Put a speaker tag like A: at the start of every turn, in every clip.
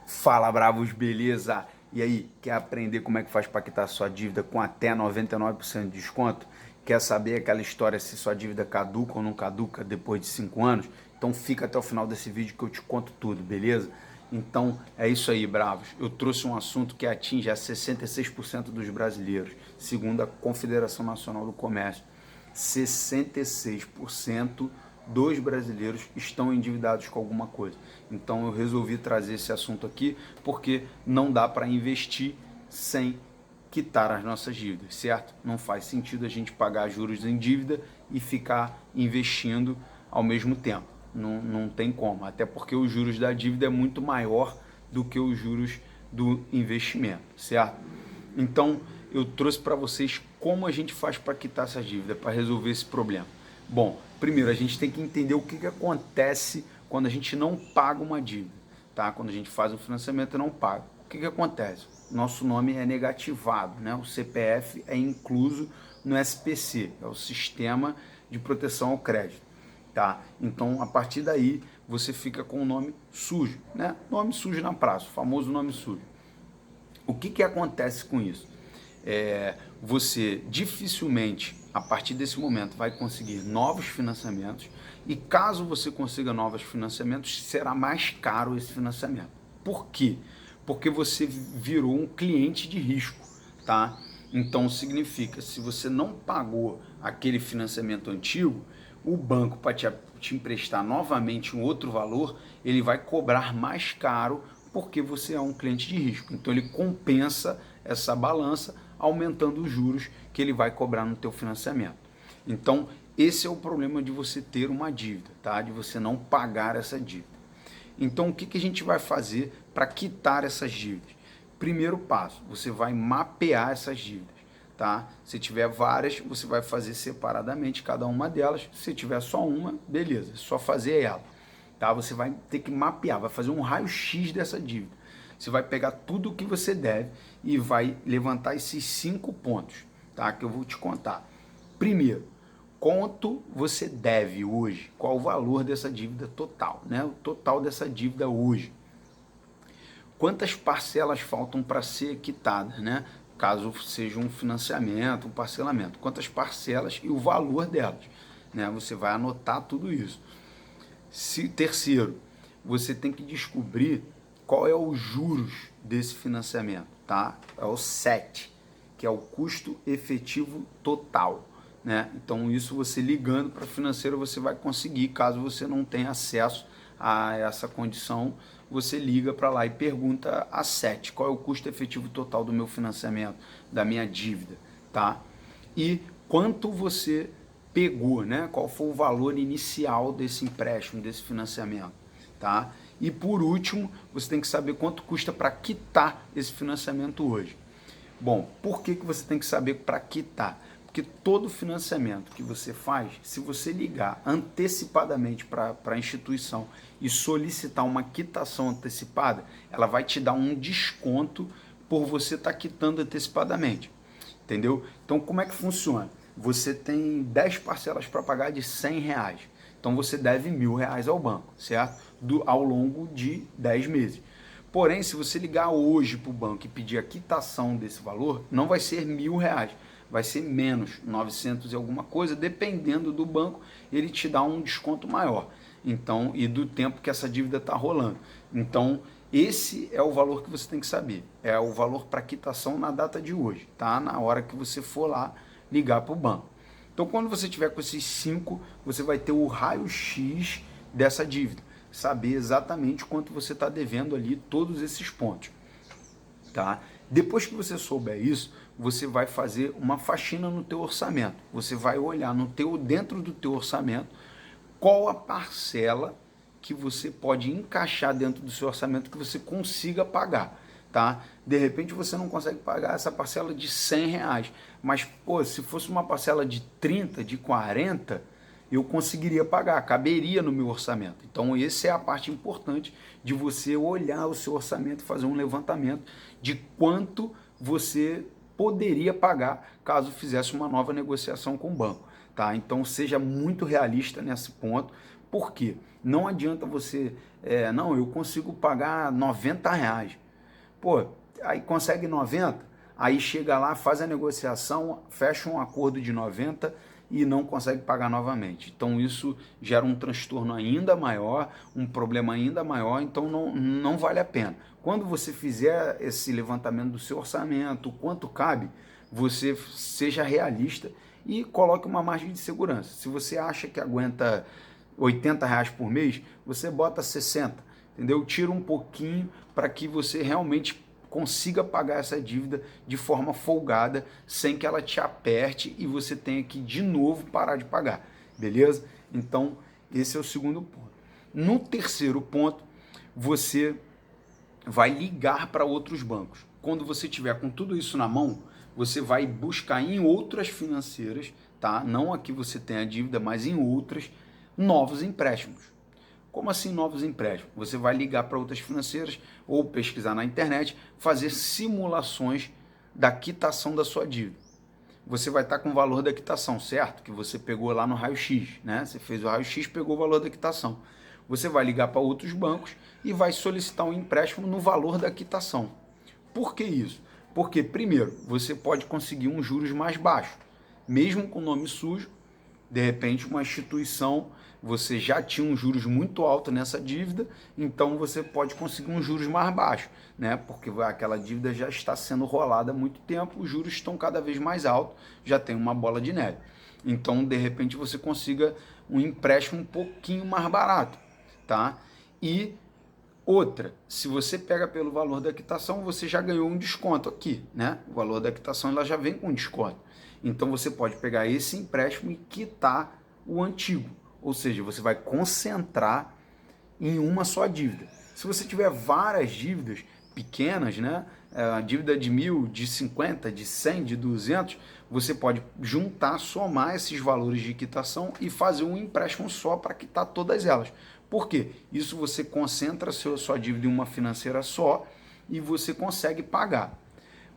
A: Fala, bravos, beleza? E aí, quer aprender como é que faz para quitar sua dívida com até 99% de desconto? Quer saber aquela história se sua dívida caduca ou não caduca depois de 5 anos? Então fica até o final desse vídeo que eu te conto tudo, beleza? Então é isso aí, bravos. Eu trouxe um assunto que atinge a 66% dos brasileiros, segundo a Confederação Nacional do Comércio. 66% dos brasileiros estão endividados com alguma coisa. Então eu resolvi trazer esse assunto aqui porque não dá para investir sem quitar as nossas dívidas, certo? Não faz sentido a gente pagar juros em dívida e ficar investindo ao mesmo tempo. Não tem como, até porque os juros da dívida é muito maior do que os juros do investimento, certo? Então eu trouxe para vocês como a gente faz para quitar essa dívida, para resolver esse problema. Bom, primeiro a gente tem que entender o que acontece quando a gente não paga uma dívida, tá? Quando a gente faz um financiamento e não paga. O que acontece? Nosso nome é negativado, né? O CPF é incluso no SPC, é o Sistema de Proteção ao Crédito, tá? Então, a partir daí, você fica com o nome sujo, né? Nome sujo na praça, o famoso nome sujo. O que acontece com isso? Você dificilmente, a partir desse momento, vai conseguir novos financiamentos e caso você consiga novos financiamentos, será mais caro esse financiamento. Por quê? Porque você virou um cliente de risco, tá? Então significa, se você não pagou aquele financiamento antigo, o banco para te emprestar novamente um outro valor, ele vai cobrar mais caro porque você é um cliente de risco. Então ele compensa essa balança aumentando os juros que ele vai cobrar no teu financiamento. Então esse é o problema de você ter uma dívida, tá? De você não pagar essa dívida. Então o que a gente vai fazer para quitar essas dívidas? Primeiro passo, você vai mapear essas dívidas, tá? Se tiver várias, você vai fazer separadamente cada uma delas. Se tiver só uma, beleza, é só fazer ela, tá? Você vai ter que mapear, vai fazer um raio-x dessa dívida. Você vai pegar tudo o que você deve e vai levantar esses 5 pontos, tá? Que eu vou te contar. Primeiro, quanto você deve hoje? Qual o valor dessa dívida total, né? O total dessa dívida hoje. Quantas parcelas faltam para ser quitadas, né? Caso seja um financiamento, um parcelamento. Quantas parcelas e o valor delas, né? Você vai anotar tudo isso. Terceiro, você tem que descobrir qual é os juros desse financiamento, tá? É o SET, que é o custo efetivo total, né? Então isso você ligando para a financeira você vai conseguir, caso você não tenha acesso a essa condição, você liga para lá e pergunta a SET, qual é o custo efetivo total do meu financiamento, da minha dívida, tá? E quanto você pegou, né? Qual foi o valor inicial desse empréstimo, desse financiamento, tá? E por último, você tem que saber quanto custa para quitar esse financiamento hoje. Bom, por que você tem que saber para quitar? Porque todo financiamento que você faz, se você ligar antecipadamente para a instituição e solicitar uma quitação antecipada, ela vai te dar um desconto por você estar quitando antecipadamente. Entendeu? Então, como é que funciona? Você tem 10 parcelas para pagar de R$ 100. Então, você deve R$ 1.000 ao banco, certo? Ao longo de 10 meses. Porém, se você ligar hoje para o banco e pedir a quitação desse valor, não vai ser R$ 1.000, vai ser menos, 900 e alguma coisa, dependendo do banco, ele te dá um desconto maior. Então, e do tempo que essa dívida está rolando. Então, esse é o valor que você tem que saber. É o valor para quitação na data de hoje, tá? Na hora que você for lá ligar para o banco. Então, quando você tiver com esses 5, você vai ter o raio-x dessa dívida. Saber exatamente quanto você está devendo ali, todos esses pontos, tá? Depois que você souber isso, você vai fazer uma faxina no teu orçamento. Você vai olhar dentro do teu orçamento qual a parcela que você pode encaixar dentro do seu orçamento que você consiga pagar, tá? De repente você não consegue pagar essa parcela de R$ 100, mas, pô, se fosse uma parcela de 30, de 40, eu conseguiria pagar, caberia no meu orçamento. Então, essa é a parte importante de você olhar o seu orçamento e fazer um levantamento de quanto você poderia pagar caso fizesse uma nova negociação com o banco. Tá? Então seja muito realista nesse ponto, Por quê? Não adianta você, não, eu consigo pagar R$ 90. Pô, aí consegue 90, aí chega lá, faz a negociação, fecha um acordo de 90 e não consegue pagar novamente. Então isso gera um transtorno ainda maior, um problema ainda maior, então não vale a pena. Quando você fizer esse levantamento do seu orçamento, quanto cabe, você seja realista e coloque uma margem de segurança. Se você acha que aguenta R$ 80 por mês, você bota 60, entendeu? Tira um pouquinho para que você realmente consiga pagar essa dívida de forma folgada, sem que ela te aperte e você tenha que de novo parar de pagar, beleza? Então, esse é o segundo ponto. No terceiro ponto, você vai ligar para outros bancos. Quando você tiver com tudo isso na mão, você vai buscar em outras financeiras, tá? Não aqui você tem a dívida, mas em outras, novos empréstimos. Como assim novos empréstimos? Você vai ligar para outras financeiras ou pesquisar na internet, fazer simulações da quitação da sua dívida. Você vai estar com o valor da quitação, certo? Que você pegou lá no raio-x, né? Você fez o raio-x, pegou o valor da quitação. Você vai ligar para outros bancos e vai solicitar um empréstimo no valor da quitação. Por que isso? Porque, primeiro, você pode conseguir um juros mais baixo. Mesmo com nome sujo, de repente uma instituição, você já tinha um juros muito alto nessa dívida, então você pode conseguir um juros mais baixo, né? Porque aquela dívida já está sendo rolada há muito tempo, os juros estão cada vez mais altos, já tem uma bola de neve. Então, de repente, você consiga um empréstimo um pouquinho mais barato, tá? E outra, se você pega pelo valor da quitação, você já ganhou um desconto aqui, né? O valor da quitação ela já vem com desconto. Então você pode pegar esse empréstimo e quitar o antigo. Ou seja, você vai concentrar em uma só dívida. Se você tiver várias dívidas pequenas, né? A dívida de 1.000, de 50, de 100, de 200, você pode juntar, somar esses valores de quitação e fazer um empréstimo só para quitar todas elas. Por quê? Isso você concentra sua dívida em uma financeira só e você consegue pagar.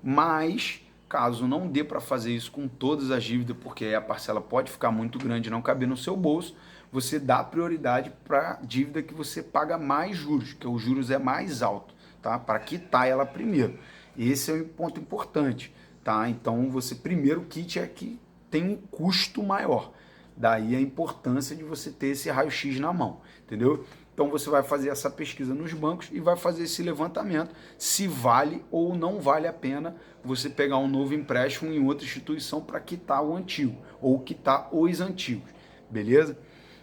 A: Mas, caso não dê para fazer isso com todas as dívidas, porque aí a parcela pode ficar muito grande e não caber no seu bolso, você dá prioridade para a dívida que você paga mais juros, que os juros é mais alto, tá? Para quitar ela primeiro. Esse é um ponto importante, tá? Então, você primeiro quite é que tem um custo maior. Daí a importância de você ter esse raio-x na mão, entendeu? Então você vai fazer essa pesquisa nos bancos e vai fazer esse levantamento se vale ou não vale a pena você pegar um novo empréstimo em outra instituição para quitar o antigo ou quitar os antigos, beleza?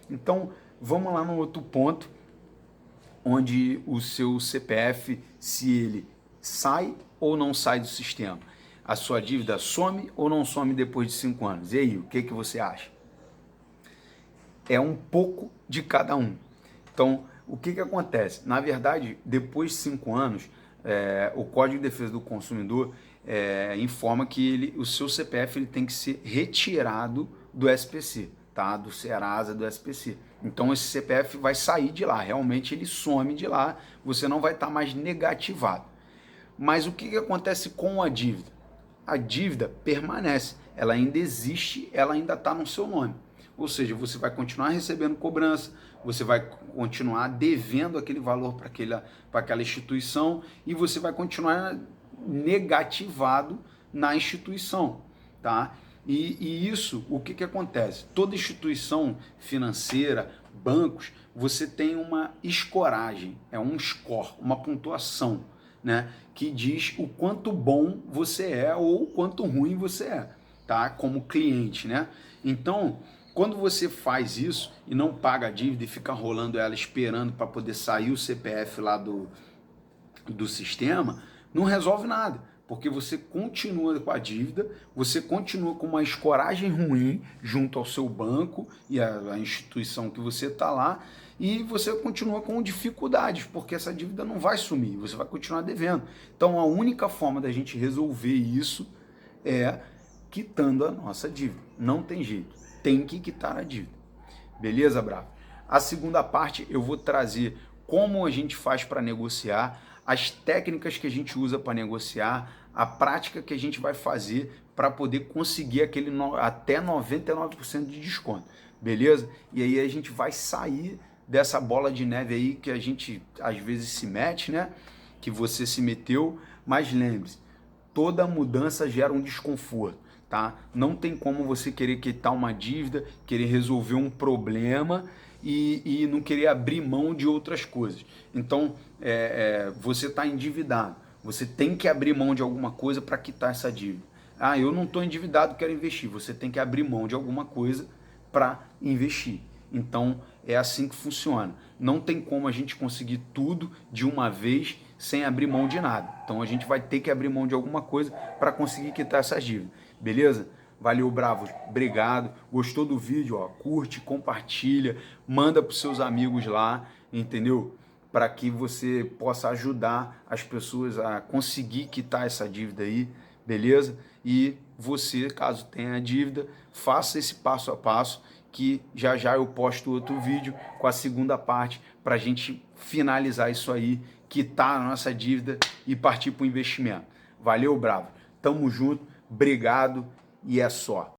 A: Então vamos lá no outro ponto, onde o seu CPF, se ele sai ou não sai do sistema. A sua dívida some ou não some depois de 5 anos? E aí, o que você acha? É um pouco de cada um. Então, o que acontece? Na verdade, depois de 5 anos, o Código de Defesa do Consumidor informa que o seu CPF ele tem que ser retirado do SPC, tá? Do Serasa, do SPC. Então, esse CPF vai sair de lá, realmente ele some de lá, você não vai estar mais negativado. Mas o que acontece com a dívida? A dívida permanece, ela ainda existe, ela ainda está no seu nome. Ou seja, você vai continuar recebendo cobrança, você vai continuar devendo aquele valor para aquela instituição e você vai continuar negativado na instituição, tá? E isso, o que acontece? Toda instituição financeira, bancos, você tem uma escoragem, é um score, uma pontuação, né? Que diz o quanto bom você é ou o quanto ruim você é, tá? Como cliente, né? Então, quando você faz isso e não paga a dívida e fica rolando ela esperando para poder sair o CPF lá do sistema, não resolve nada, porque você continua com a dívida, você continua com uma escoragem ruim junto ao seu banco e a instituição que você está lá, e você continua com dificuldades, porque essa dívida não vai sumir, você vai continuar devendo. Então a única forma da gente resolver isso é quitando a nossa dívida, não tem jeito. Tem que quitar a dívida. Beleza, Bravo? A segunda parte eu vou trazer como a gente faz para negociar, as técnicas que a gente usa para negociar, a prática que a gente vai fazer para poder conseguir aquele até 99% de desconto. beleza? E aí a gente vai sair dessa bola de neve aí que a gente às vezes se mete, né? Que você se meteu, mas lembre-se, toda mudança gera um desconforto, tá? Não tem como você querer quitar uma dívida, querer resolver um problema e não querer abrir mão de outras coisas. Então, você está endividado, você tem que abrir mão de alguma coisa para quitar essa dívida. Ah, eu não estou endividado, quero investir. Você tem que abrir mão de alguma coisa para investir. Então, é assim que funciona. Não tem como a gente conseguir tudo de uma vez sem abrir mão de nada. Então, a gente vai ter que abrir mão de alguma coisa para conseguir quitar essas dívidas. Beleza? Valeu, bravos. Obrigado. Gostou do vídeo? Ó, curte, compartilha, manda para os seus amigos lá, entendeu? Para que você possa ajudar as pessoas a conseguir quitar essa dívida aí, beleza? E você, caso tenha dívida, faça esse passo a passo, que já já eu posto outro vídeo com a segunda parte para a gente finalizar isso aí, quitar a nossa dívida e partir para o investimento. Valeu, bravo. Tamo junto, obrigado e é só.